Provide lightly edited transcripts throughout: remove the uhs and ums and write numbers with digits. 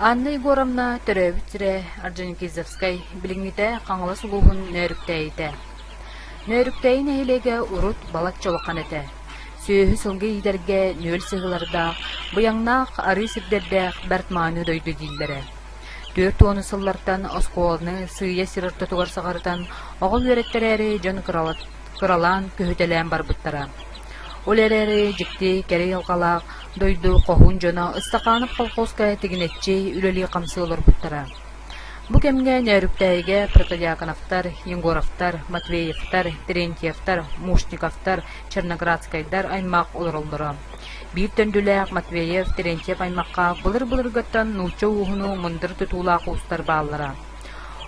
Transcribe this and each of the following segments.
Анна Егоровна төрөбүтүрэ Орджоникидзевскай билиңите каңла сулуухун нөрүктәйите. Нөрүктәйин эхилеге урут балак чолоқан эте. Сүйөһү сылгы идерге нөл сыгыларда, буяңнаах ары сирдердех бәртманы дойду диллере. Төрт оны сыллартан оскуолны сыя сирырты тугар сагарытан оғыл өреттерері жон кыралан көһүтелән барбыттара. Олерері жикти кере ялгалаак дойду қохун жона ыстаканып колхозка тигинетчи үлели камсы олар буттара. Бу кемге нөрүктәйге Протодиаконовтар, Егоровтар, Матвеевтар, Терентьевтар, Мушниковтар, Черноградскайдар аймак олоролдора. Бир төндүләк Матвеев, Терентьев аймакка былыр-былыргаттан нуча уухуну мындыр тутуулаак устар бааллара.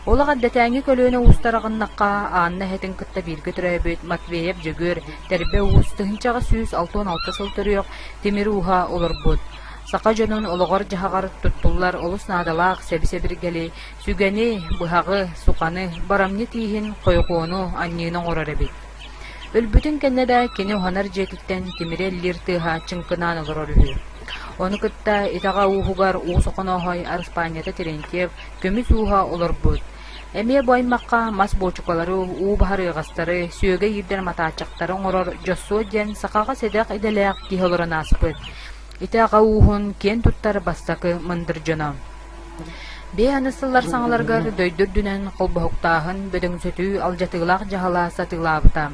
Олага дәтәңи көлөнө устарагыннакка Анна хетин кытта бирге төрөбүт Матвеев жөгөр тербе уус тыгынчага сүүс 66 сылтырык темир уха олорбут. Сака жонун ологор жахагар туттуллар олус наадалаак себисе-биргели сүгени, быхагы, суканы, барамны тиихин койгоону анньыынан ороребит. Өлбүтүн кеннеде кени уханар жетиттен темире лиртыха чыңкынаан олорорүхү. Оны кытта итага уухугар уусоконохой Арспанията Терентьев көмүс уха олорбут. Эмие боймакка мас боочукалары уу бахарыгастары сүйөге ирден матаачактары оңорор жоссуо ден сакага седек иделеак киһолорон аспыт. Итага уухун кен туттар бастакы мындыр жона. Бе анысыллар саңаларгар дөйдүр дүнен колбохуктаахын бөдөңсөтүү алжатыылаак жахала сатыылаабыта.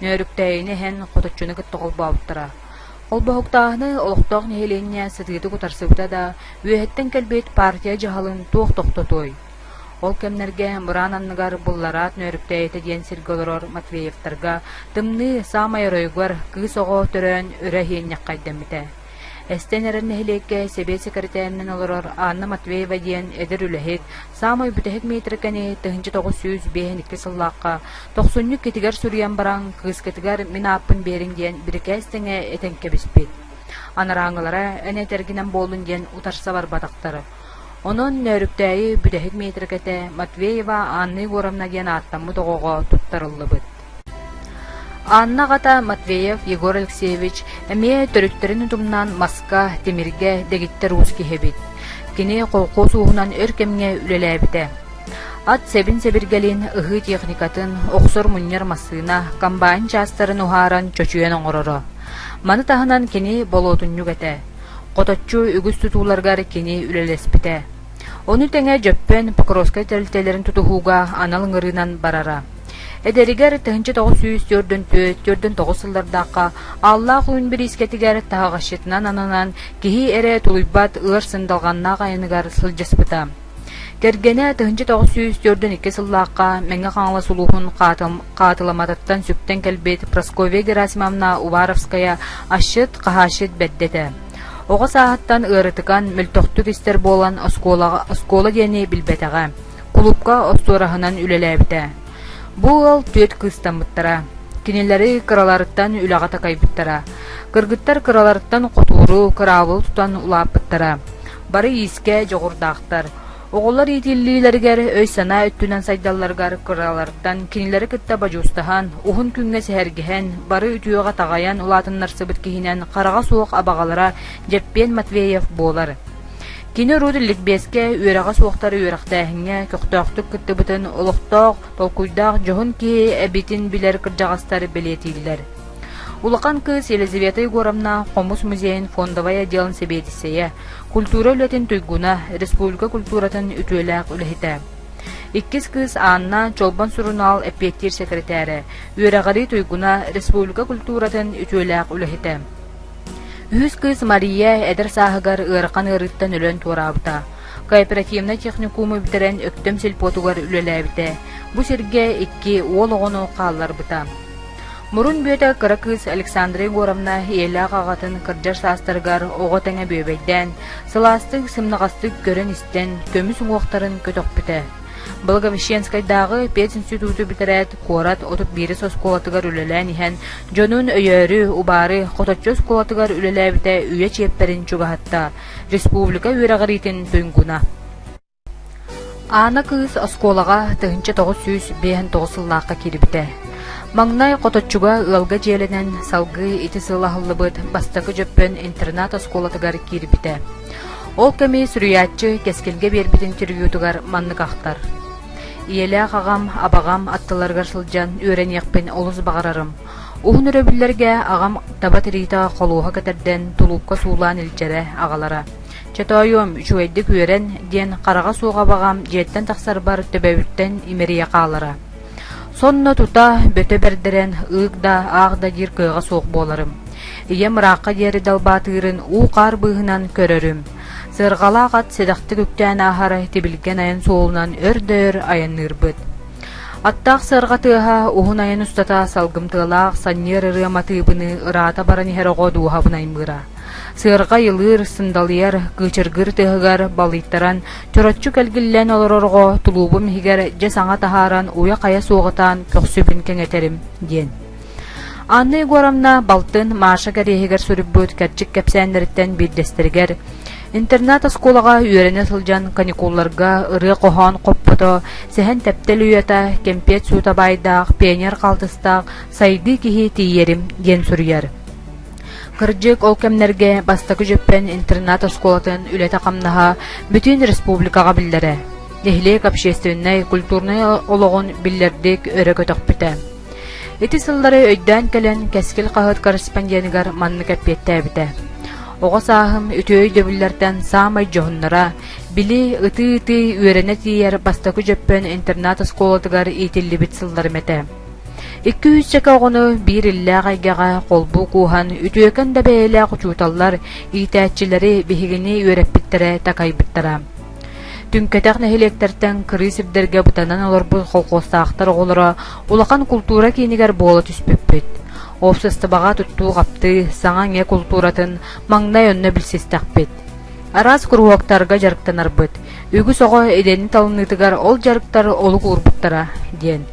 Нөрүктәйини хен коточуну кыттоголбаабыттара. Колбохуктаахыны олохтоох нехиленне сытыыты кутарсыбыта да үөһеттен келбет партия жахалын туох тохтотой. Ол кемнерге муран анныгар булларат нөрүктәйите диэн сирголорор Матвеевтарга тымны самай ройгар кыыс ого төрөн өрө хиенняккайдаммите. Эстен эрен нехилекке себе секретаринен олорор Анна Матвеева диэн эдер үлэхик самай бүтэхик метрикени 1905 сыллаакка 90 кетигер сурьян баран кыыс кетигер минаппын берин диэн бирикэстеңе этенке биспит. Анараңылара эне тергинен болун диэн утарса бар батактары. Онон нөрүктәйи бүтэхик метрикете Матвеева Анна Егоровна диэн аттаммы тогого туттарыллыбыт. Анна гата Матвеев Егор Алексеевич эмие төрүттерин тумнан маска темирге дегиттер узки хебит. Кини колкос уунан өркемге үлеләбите. Ат себин себиргелин ыгы техникатын оксор муннер масына комбайн частарын ухаран чочуен оңороро. Маны тахынан кини болотуннугете. Коточчу үгүс тутууларгар кини үлелеспите. Оны теңе жөппен Покровскай тәрилтелерин тутухууга аналыңырынан барара. Эдеригер 1904-9 сыллардакка Аллах уйун бир искетигер тагашытынан ананан кихи эре тулуйбат ыр сындалганна кайыныгар сылжаспыта. Кергене 1904-2 сыллакка меңе каңла сулуухун каатыламататтан сүптен келбет Прасковья Герасимовна Уваровская ашыт кахашыт беддете. Ого сааттан ырытыкан мөлтөктүк истер болан оскола диэни билбетеге. Клубка остуарахынан үлелебите. Бу ал төт кыстамыттара. Кинелери кыраларыттан үлагата кайбыттара. Кыргыттар кыраларыттан котууру кыраабыл тутан улааппыттара. Бары иске жогурдаактар. Оголлар итиллилергер өй сана өттүнөн сайдалларгар кыраларыттан кинелери кытта бажустахан, ухун күнгө сехергehen, бары үтүөга тагаян улаатыннар сыбыт кихинен карага суок абагалара Жеппен Матвеев болар. Кини руды ликбеске үөрага суоктары үөрактаахыңа көктөктүк кыттыбытын олохтоох толкуйдаах жохун ки эбитин билер кыржагастары белетииллер. Улакан кыз Елизавета Егоровна Хомус музейин фондовая отделын себетисея, культура үлетин туйгуна, республика культуратын үтүөлээх үлэхите. Иккис кыз Анна Чолбан Сурунал эппеттир секретары, үөрагари туйгуна, республика культуратын үтүөлээх үлэхите. Үс кыз Мария эдер саахыгар ыракан ырыттан өлөн туарабыта. Кооперативна техникумы битерен өктөм селпотугар үлеләбите. Бу сирге икки ол оғыну қалларбыта. Мурун бүйөте кыра кыз Александра Егоровна елі ағағатын кырджар састыргар оғы тәңе бөбейден, сыластык сымнағастык көрін істен көміс уңуқтарын көтөкпіте. Благовещенскайдағы пет институту битерет корат отуп бири сосколатыгар үлелән ихен, жонун өйөрү, убары, коточчо сколатыгар үлеләбите үйе чепперин чугахатта, республика үйрағаритин түйнгуна. Ана кыз осколага 1909 сыллааққа кирибите. Маңнай коточчуга ылга желенен салгы ити сылахыллыбыт бастакы жөппөн интернат осколатыгар кирибите. Ол кеми сүрüýätçi кескилге бербитин тиргүүтугар маннык ахтар. Иеле агам, абагам аттыларга сылжан үөренекпин олус багарарым. Уһун өрөбүллерге агам табатырита холууха кетерден тулупка суулаан илчере агалара. Чатайым үчүэддик үөрен диэн карага сууга багам жеттен таксар бар төбөбүттен имерие каалара. Сонно тута бөтө бердерен ыгда агда жир кыга соок боларым. Ие мыракка диэри далбаатыырын уу каар быыһынан көрөрүм. Сыргалаакат седахты күктән ахары тибилген айын соолунан өрдөр айаннырбыт. Аттаах сырга тыаха уһун айын устата салгымтыалаах саннер ырыаматыыбыны ыраата баран иһэрого дуухабынаймыра. Сырга йылыыр сындалыяр кычыргыр тыһыгар балыйттаран төрөтчү келгиллен олорорго тулуубум хигер же саҥа тахааран уя кая суоҕатаан көхсүбүн кэҥэтерим диэн. Анны горамна балтын Маша кэриэһигэр сүрүббүт кэрчик кэпсээннэриттэн биирдестэригэр интернат осколага үөрене сылдьан каникулларга ырыа коһоон коппото сэһэн тэптел үйата кемпиэт суутабайдаах пионер калтыстаах сайды киһи тиийэрим диэн сүрүйэр. Кырдьык ол кэмнерге бастакы жөппен интернат осколатын үлэте камнаха бүтүн республикага биллере. Эхлек общественный культурный ологон биллердик өрө көтөхпүтэ. Эти сыллары өйдөн келен кескил кахыт корреспонденигар манны кэппиэттээбитэ. Оҕо сааһым үтүөй дөбүллэртэн саамай дьоһуннара били ыты үөрене тиийэр бастакы жөппөн интернат осколатыгар иитиллибит сылларым этэ. 200 чека оҕону биир иллээх айгаҕа холбуу кууһан үтүөкэн да бэйэлээх учууталлар иитээччилэри биһигини үөрэппиттерэ такайбыттара. Түнкэтэх нэһилиэктэртэн кырыы сибдерге бутанан олорбут холкуостаахтар оҕолоро улахан культура киинигэр буола түспүппүт. Обществоға туттуу капты саҥа ҥе культуратын маҥнай онно билсистахпит. Арас куруоктарга жарыктанарбыт. Үгүс оҕо эдени талыныытыгар ол жарыктар олук урбуттара диэн.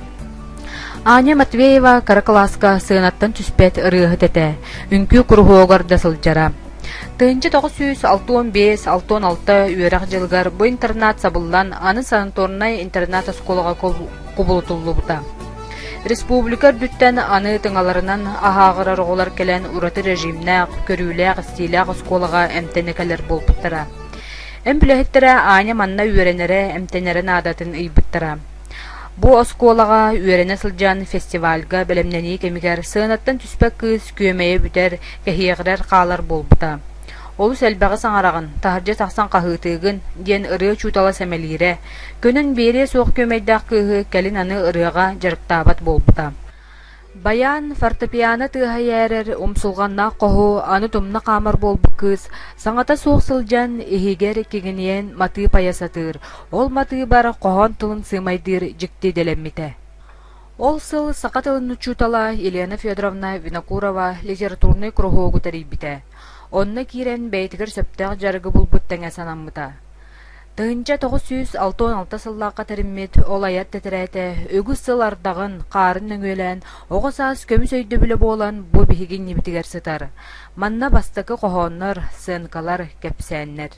Аня Матвеева кара класска сыынаттан түспэт ырыаһыт этэ. Үңкүү куруоогар да сылдьара. Тыынчы 965-66 үөрэх жылгар бу интернат сабыллан аны санаторнай интернат осколага кубулутуллубута. Республика дүттен аны тыңаларынан ахаагырар оголар келен ураты режимнээх, көрүүлээх, стилээх осколага эмтенекелер болбуттара. Эмплэхиттера Аня манна үөренере эмтенерен аадатын ыйбыттара. Бу осколага үөрене сылдьан фестивальга белемнени кемигер сыынаттан түспэк кыыс күөмэйэ бүтэр кэһиэҕирэр хаалар болбута. Олус элбэҕи саҥарагын, таһырдьа тахсан хаһыытыыгын диэн ырыа чуутала сэмэлиире, көнүн биэриэ суох көмэйдээх кыыһы кэлин аны ырыаҕа дьарыктаабат болбута. Баян фортепиано тыаһайээрэр умсулҕаннаах коһу аны тумна хаамар болбут кыыс саҥата суох сылдьан иһигэр кигиниэн матыы паясатыыр, ол матыы бар коһон тылын сыымайдыыр дьикти дэлэммите. Ол сыл сака тылын учуутала Елена Федоровна Винокурова литературный кругуогу тарийбите. Онна кирен бэйтигэр сөптөөх жарыгы булбут тэҥэ санаммыта. Тыынча 966 сыллаакка териммит ол аят тетерээте өгүс сыл ардагын каарын өҥүөлэн оҕо саас көмүс өйдө биле буолан бу биһигин нибитигэр сытар. Манна бастакы коһооннор, сыынкалар кэпсээннэр.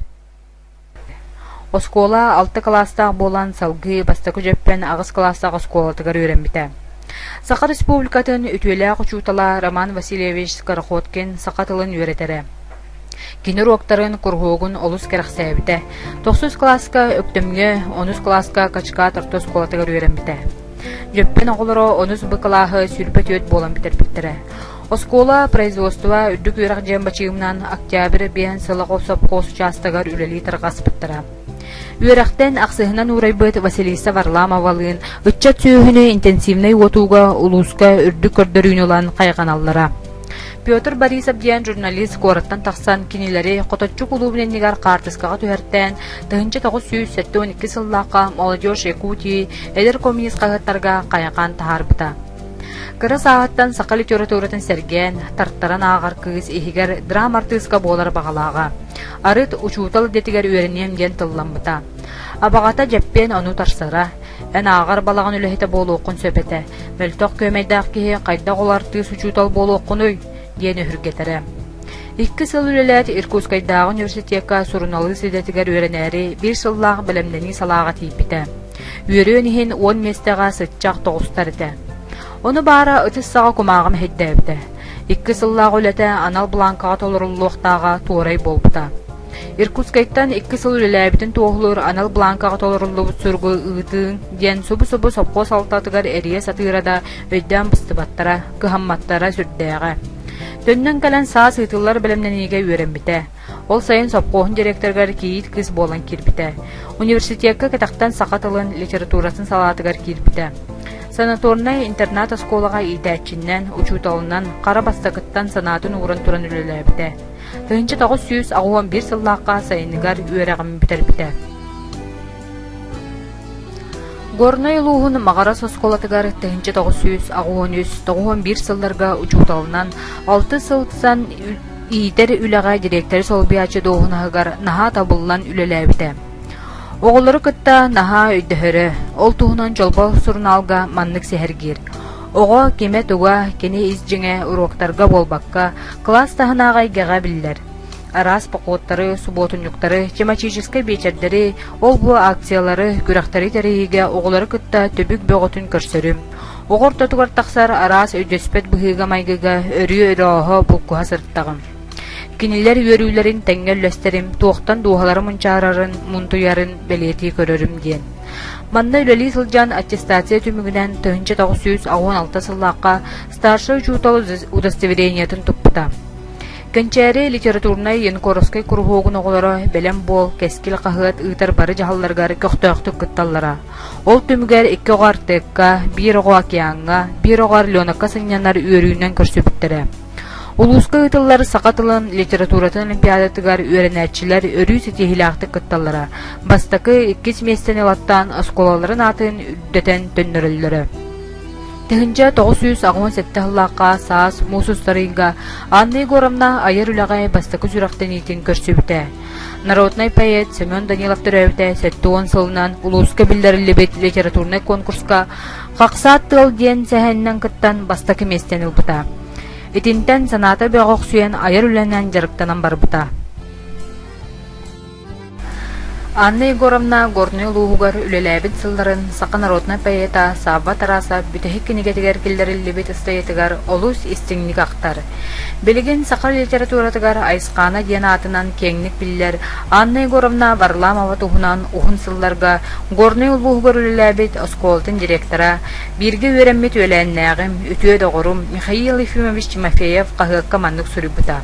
Оскола 6 класстаах буолан салгы бастакы жөппен агыс класстаах осколатыгар үөрэммите. Саха республикатын үтүөлээх учуутала Роман Васильевич Скороходкин сака тылын үөретере. Кинер уоктарын кургуогун олус керахсэбите. 9 класска өктөмгө, 10 класска качка тартос колатыгар үөрэмбите. Жөппен оголоро 10 быкалаахы сүрбөт өт болан битербиттере. Оскола производство үрдүк үөрэх жембачыымнан октябрь биэн сылак осоп кос частагар үлели таргаспыттара. Үөрэхтен аксыһынан урайбыт Василиса Варламовалыын ыччат сүүһүнү интенсивный уотууга улууска үрдүк көрдөрүүнү улан кайганаллара. Петр Борисов диэн журналист кораттан тахсан кинилери хоточчу кулуубуненнигар картыскага түһэртэн тыһынча 972 сыллаакка молодежь Якутии эдер коммунист кагыттарга кайакан тахарбыта. Кыра сааттан сака литературатын серген, тарттаран аагар кыыс ихигер драма артыска болар багалаага. Арыт учуутал детигер үөренем диэн тылламбыта. Абагата жеппен ону тарсара, эн аагар балаган үлэхите болуоккун сөпете. Мөлтөк көмейдаах киһи кайда олар тыыс учуутал болуоккунуй диэн өһүргетере. 2 сыл үлэлэт Иркутскайдагы университетка суруналы сидетигер үөренээри 1 сыллаах белемнени салаага тииппите. Үөрүөн иһин 10 местега сытчаах 9 тарыте. Оны бара ытыс саға кумағым хеддәбді. 2 сыллағы үләті анал бланкаға толырылуқтаға туырай болбыта. Иркутскайттан 2 сыл үлеләбитин туохлур анал бланкага толоруллубут сургу ыытыын диэн субу-субу сопко салтатыгар эрие сатыырада өйдөн быстыбаттара, кыхамматтара сүрдээгэ. Төннөн кэлэн саас ыытыллар белемнениге үөрэмбите. Ол сайын сопкоһун директоргар киит кыз болан кирбите. Университетка кытактан сакатылын литературасын салаатыгар кирбите. Санаторный интернат осколага итээчиннен, учуталынан, кара бастакыттан санатын ууран туран үлелэбите. Тыһынча 961 сыллаакка сайыныгар үөрэгим битербите. Горной луһун магара сосколатыгар тыһынча 991 сылларга учуталынан 6 сылтсан иитер үлэҕэ директор солбиячы доһунаһыгар наһаа табыллан үлелэбите. Оҕолору кытта наһаа өйдөһөрө, ол туһунан жолбо сурналга маннык сеһэргир. Оҕо кеме туга кени изжиңе уроктарга болбакка, класс таһынаағайгаға биллер. Арас пақуоттары, суботуньюктары, тематическай вечердери, ол бу акциялары, күрәхтәри тәрейге оҕолору кытта төбүк бөҕөтүн көрсөрүм. Оҕор тотугар тахсар арас өйдөспет быһыга майгыга өрү өрөһө булкуһа сырттагым. Кинилер үөрүүлэрин тэҥҥөллөстерим, туохтан дуухалары мунчаарарын, мунтуярын белиэти көрөрүм диэн. Манна үлэлии сылдьан аттестация түмүгүнэн тыһынча 916 сыллаакка старший учутал удостоверениятын туппута. Кэнчээри литературнай Янкоровскай курухуогун оҕолоро белем буол кэскил хаһыат ыытар бары жаһалларгар көхтөөхтүк кытталлара. Ол түмүгэр 2 оҕар тыакка, 1 оҕо океанга, 1 оҕар Леонакка сыҥнанар үөрүүнэн көрсүбүттэрэ. Улуска ытыллар сакатылын литературатын олимпиадатыгар үөрэнээчилэр өрүү сетиһилээхтик кытталлара. Бастакы 2 местен элаттан осколаларын атын үддэтен төннөрөллөрө. Тыһынча 967 сыллаакка саас муусустарыйга Анна Егоровна айыр үлэҕэ бастакы сүрэхтэн итин көрсүбүтэ. Народный поэт Семен Данилов төрөбүтэ 7 сылынан улууска билдерилибит литературный конкурска каксаат тыл диэн сэһэннэн кыттан бастакы местен ылбыта. Итинтен саната бөҕөх сүйен айыр үлэнэн жарыктанан барбыта. Анна Егоровна горный луугар үлелэбит сылларын сака народный поэта Савва Тараса бүтэһи кинигетигер киллериллибит ыстайытыгар олус истиңник актар. Билигин сакар литературатыгар Айскана диэн атынан кеңник биллер Анна Егоровна Варламова туһунан ухун сылларга горный луугар үлелэбит осколтун директора бирге үөрэммит үлээннээҕим үтүө доҕорум Михаил Ефимович Тимофеев каһыакка маннык сүрүбүта.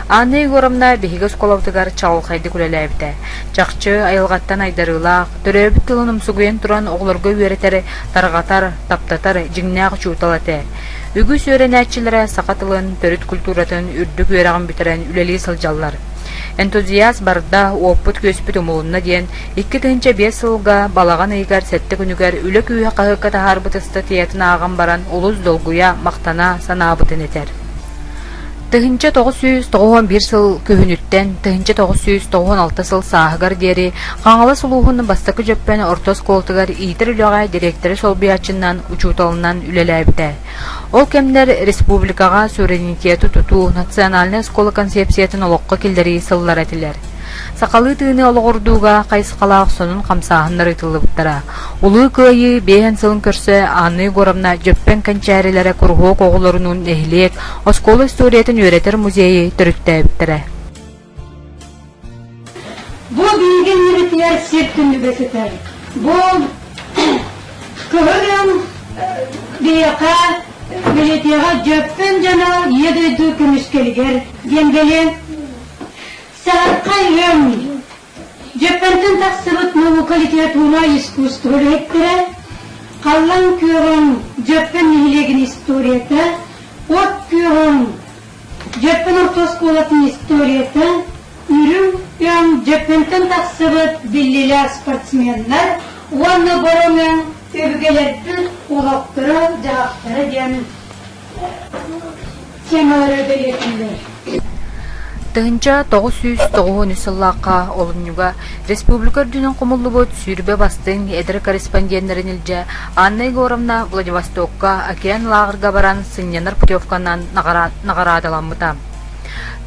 Анна Егоровна биһиге сколавтыгар чалхайды күлэлэбитэ. Чахчы айылгаттан айдарылаах, төрөбүт тылыным сугуен туран оҕолорго үөретери таргатар, таптатар, жиңнээх чууталате. Үгүс үөрэнээчилэрэ сакатылын төрүт культуратын үрдүк үөрэгин битерен үлэлии сылдьаллар. Энтузиаст барда оппут көспүт умулунна диэн 2-5 сылга балаган ыйгар сетте күнүгер үлө күүһэ каһыакка таһаарбытыста тиэтин ааган баран улус долгуя мактана санаабытын этер. Тыһынча 991 сыл көһүнүттен тыһынча 996 сыл сааһыгар диэри хаҥала сулууһун бастакы жөппен ортос колтугар иитер үлэҕэ директоры солбияччыннан учууталынан үлэлээбитэ. Ол кемнер республикага суверенитету тутуу национальная школа концепциятын олоққа килдери сыллар этилер. Сакалы тыыны олоғордууга кайсыкалаах сонун камсааһыннар ытыллыбыттара. Улуу кыайы бэйэн сылын көрсө Анна Егоровна жөппен канчаарилere кургуок оголорунун эхилиек оскола историятын үөретер музейи төрүттээбиттара. Бу билген үөретер септүндү бесетер. Бу кыһырым бияка билетега жөппен жана едойду көмүскелигер демгелен Саркайым, жөппентен тақсыбыт наука литература искусство ректора, қаллан көрін жөппен нехилеген историята, от көрін жөппен ортосколатын историята, үрім жөппентен тақсыбыт биллилер спортсменлер, оны бұрымен өбгелерді олақтыры, жағақтыры ден темалары белетіндер. Тыһынча 990 сыллаакка олуннуга республика дүнөн комуллубут сүүрбе бастың эдер корреспондентерин илже Анна Егоровна Владивостокка океан лагерга баран сыннянар путевканан нагарадаламмыта.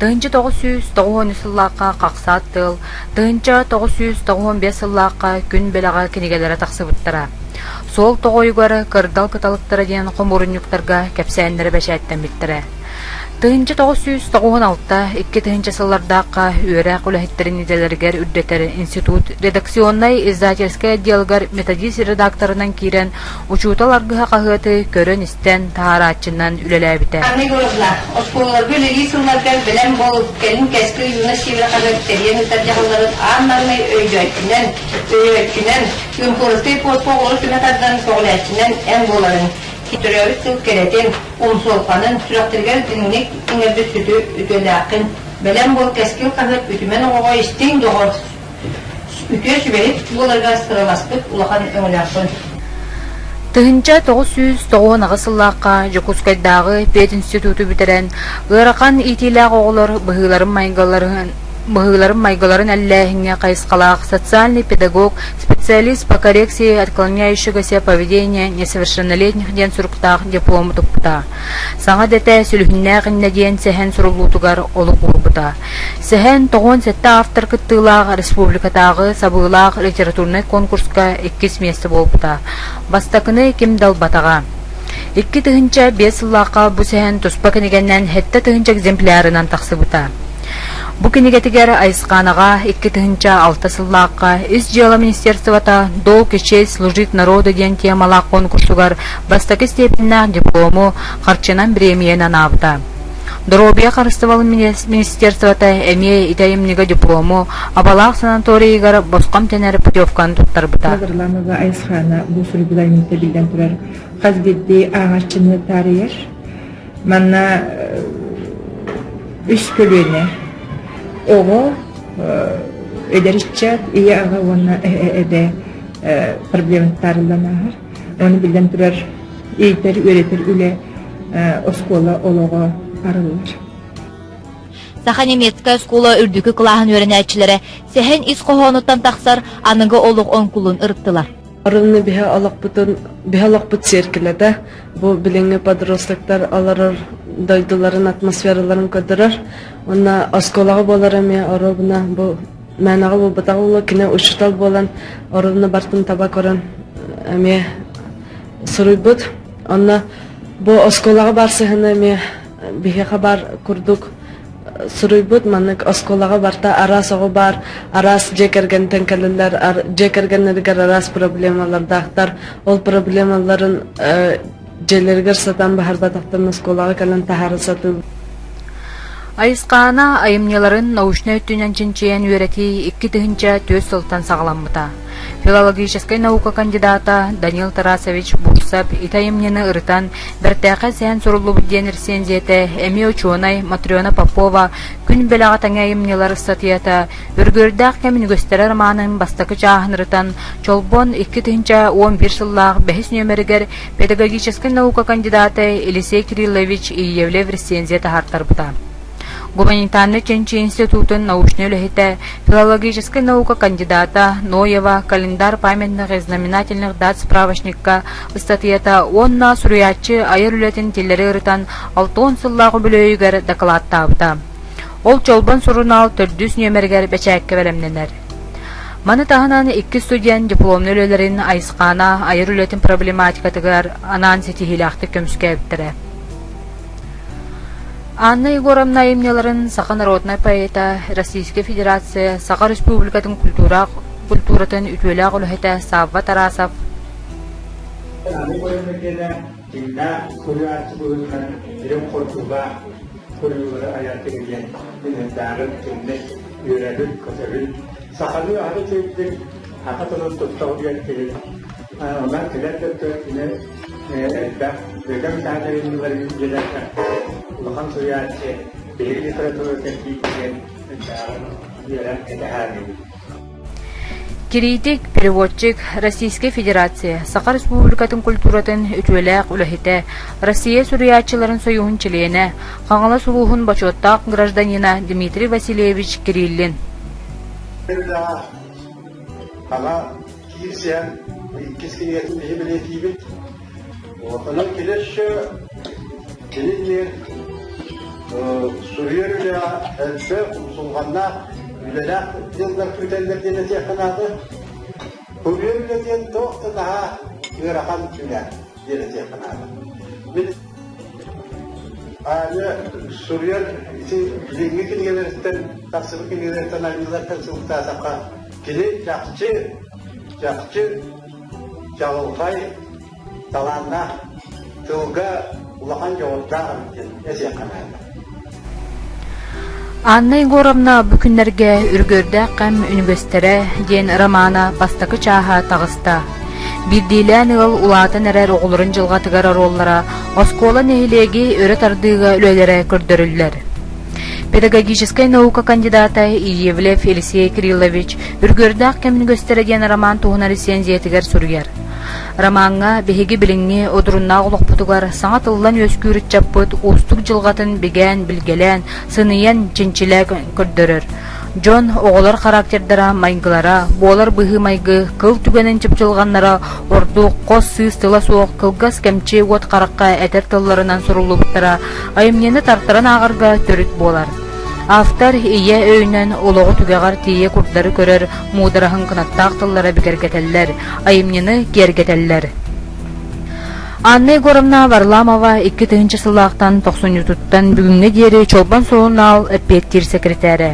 Тыһынча 990 сыллаакка каксаат тыл, тыһынча 995 сыллаакка күн белага кинигелere таксыбыттара. Сол тогойгары кырдал кыталыктара диэн комуруннуктарга кепсәэннере бәшәттен биттере. Тыһынча 996 2 тыһынча сыллардакка үөрэ кулахиттерин иделергер үрдетер институт редакционный издательский отделгар методист редакторынан кирен учууталаргыха кахыты көрөн истен таарачынан үлеләбите. Анны городла, осколар бөлеги сылларгар белем бол келин кеске юна шивра кадar терен таржаларын аннарны өйдөйкүнен юнкорсты поспоголу түнатардан соглячынан эн боларын Kitörüyoruz tül keretin, umsolkanın, sürektirgen dinlik, ingerdi sütü ütölakın. Belen bol keskil kahır ütümen oğa istin doğru. Ütüye sübelip, bularga sıralaspık, ulağan öngülakın. Тыһынча 909 сыллаакка Жокускайдагы Пет институту бүтэрэн ыарахан итилээх оҕолор быһыыларын майгаларын әллээһиҥҥэ хайыскалаах социальный педагог, специалист по коррекции отклоняющегося поведения несовершеннолетних диэн суруктаах диплому туппута. Саҥа дэте сүлүһүннээх иннэ диэн сэһэн сурулуутугар олук урбута. Сэһэн тоҕон сэтте автор кыттыылаах республикатагы сабыылаах литературный конкурска 2 место болбута. Бастакыны ким далбатага. 2 тыһынча 5 сыллаакка бу сэһэн туспа кинигеннен хетте тыһынча экземплярынан тахсыбыта. Бу кинигетигер айсканага 2 тыһынча 6 сыллаакка из дела министерствота долг и честь служить народу диэн темалаах конкурсугар бастакы степеннээх диплому харчынан премиянан абыта. Доробия харыстывалы министерствота эмие итайымнига диплому абалаах санаторийгар боскам тенер путевканы туттарбыта. Нагырламага айсхана бу сургулайныкта билден турар казбедди аңарчыны тарыяр. Манна үс көлөне ого эдериччат ия ага онна эде проблемын тарыланахар. Оны билден турар эйтер өретер үле оскола олого арылар. Саха немецкая школа үрдүкү кылаһын өренәчиләре сәһен ис кохонуттан тахсар аныгы олуг онкулун ырыттылар. Арынны биһа алакпыт серкеледе. Бу билеңе подростактар алар дойдуларын атмосфераларын көдөрөр. Онна осколага болар эме оробуна бу мәнага бу батагылы кине ушутал болан орунна бартын таба көрөн эме сурыйбыт. Онна бу осколага барсыгына эме биһа хабар курдук сурыйбыт маннык осколага барта арас ого бар арас жекерген тенкелелер жекергенлерге арас проблемалар дактар ол проблемаларын желергер сатан бахарда тактан осколага калан тахарысаты. Айскана айымняларын научный өттүнен чинчиен үерети 2 тыһынча 4 сылтан сагаланмыта. Филологическая наука кандидата Данил Тарасович Бурсап итайымнены ырытан бертәқә сән сурулубут диэн рецензияте эми ученый Матрёна Попова күн белага таңайымнялар статьята үргөрдәк кемин gösterер манын бастакы чаһын ырытан чолбон 2 тыһынча 11 сыллаах бәхис нөмерегер педагогическая наука кандидаты Елисей Кириллович Иевлев рецензията хартарбыта. Гуманитарный Ченчи институтын научный үлэхите филологическая наука кандидата Ноева календар памятных и знаменательных дат справочникка статьята онна суруячы айыр үлетін теллері ырытан 6 сыллағы бүлөйгер докладтабыта. Ол чолбон сурунал 400 нөмергер бәчәкке бәлемненер. Маны тағынан 2 студент дипломны өлелерин айсқана айыр үлетін проблематикатыгар анан сетихилақты көмске әбіттірі. Анна Егоровна имнеларын Саха народная поэта Российской Федерации Саха Республикатын культуратын ütөләк үләһетә Савва Тарасов. Критик, переводчик Российской Федерации Саха Республикатын культуратын ütөләк үләһетә Россия суриячыларын союзун члене Хаңала сулуһун бачоттак гражданина Дмитрий Васильевич Кириллин. Onun kileşi kilinir Suriyeliler hepsi usulganlar üleler yıllar küteller denesi yakınadı. Suriyelilerin doğru daha yarakan tüner denesi yakınadı. Aile Suriyel iti bilingi kilgelerden tasavvur kilgelerden ayrılarken sultasaka kili jakçı Jalolkay talanna tılga ulahan jawabda esyakanaydı. Anna Yegorovna bu günlerge ürgörde qam üniversitere den romana bastakı çaha tağısta. Bildilen yıl ulatan erer oğulların jılga tıgarar ollara oskola nehilegi öret ardыга ülelere kördörüller. Педагогическая наука кандидата Иевлев Елисей Кириллович ürgörde qam üniversitere den роман туğuna рецензиятыгар сурьяр. Романга беһиги билиңни одуруннаах улохпутугар саҥа тыллан өскүүрүт чаппыт устук жылгатын биген билгелен сыныйан чинчилек көрдөрөр. Джон оголор характердара майгылара болар быһы майгы кыл түгенин чыпчылганнара ордук кос сыыс тыла суох кылгас кемчи уот каракка этер тылларынан сурулубуттара айымнени тартаран аагарга төрүт болар. Автор ие өйнен олоғу түгеғар тие курдары көрер мудараһын кынаттаах тыллара бигергетеллер, айымнені кергетеллер. Анна Егоровна Варламова 2-тыгынчы сыллаақтан 90-туттан бүгінге дері чолбан соғын ал петтир секретәрі.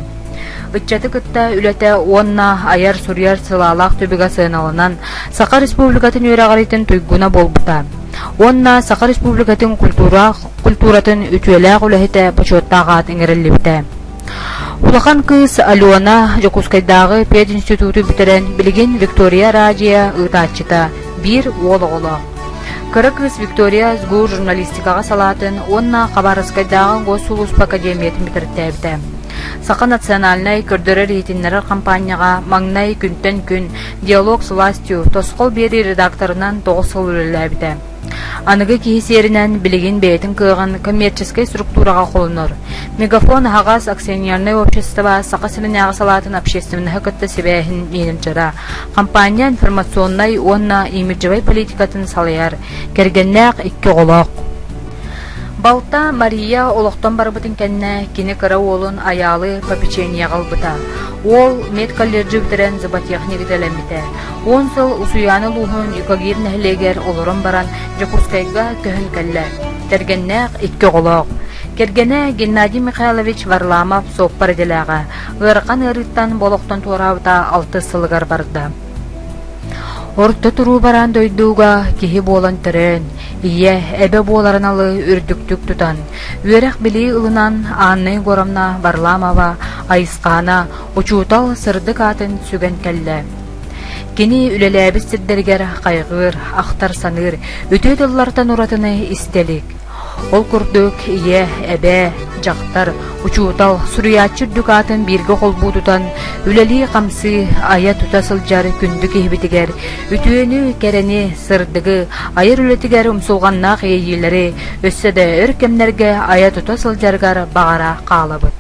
Ытчаты кытта үләтә онна аяр сурьяр сылалақ төбіға сыналынан Сақа Республикатын өрағаритын туйгуна болбыта. Онна Сақа Республикатын культуратын үтүеләғ үләхеті почеттағат іңіріліпті. Улахан кыз Алена Жокускайдағы пединституту бітерен білген Виктория Радия ытачыта бір олы-олы. Кыры кыз Виктория сгу журналистикаға салатын онна Хабаровскайдағы Госулуспа академиятын бітерттәбді. Сақа национальный көрдөрөр етіннерер компанияға маңнай күнтен күн диалог с властью тосқол бері редакторынан 9 сыл үліләбді. Анығы кейсерінен білеген бәйтін кыған коммерческой структураға қолыныр. Мегафон Хагас акционерный общество Сақа сілінеға салатын общественный хакытты себәйін менеджера. Компания информационной онна имиджевай политикатын салаяр. Кергеннәқ 2 олақ. Балта Мария олоқтан барбытын кәнне кені кыра олын аялы попечения қалбыта. Ол медколледжі бітірен зыбатехник дәлембіті. 10 сыл усуяны луғын юкагир нәхлегер олырын баран Жокускайга көхін кәлі. Тергеннәқ 2 олақ. Кергене Геннадий Михайлович Варламов соппар деләға. Ғырқан ырыттан болоқтан туарабыта 6 сылығар барды. Орта туру баран дойдуга кихи болан терен, ие эбе боларын алы үрдүктүк тутан. Үерек били ылынан Анна Егоровна Варламова айысқана учутал сырдык атын сүген кәлле. Кини үлеләбіз сирдергер қайғыр, ақтар саныр, өтөй дыллартан уратыны истелик. Ол күрдік ие эбе жақтар учутал суриячыр дүкатын бирге қолбудутан үлели қамсы ая тутасыл жары күндік ехбетігер үтуені керені сырдығы айыр үлетігер ұмсулғаннақ ейелері өсседі өркемнерге ая тутасыл жарғар бағара қалабыд.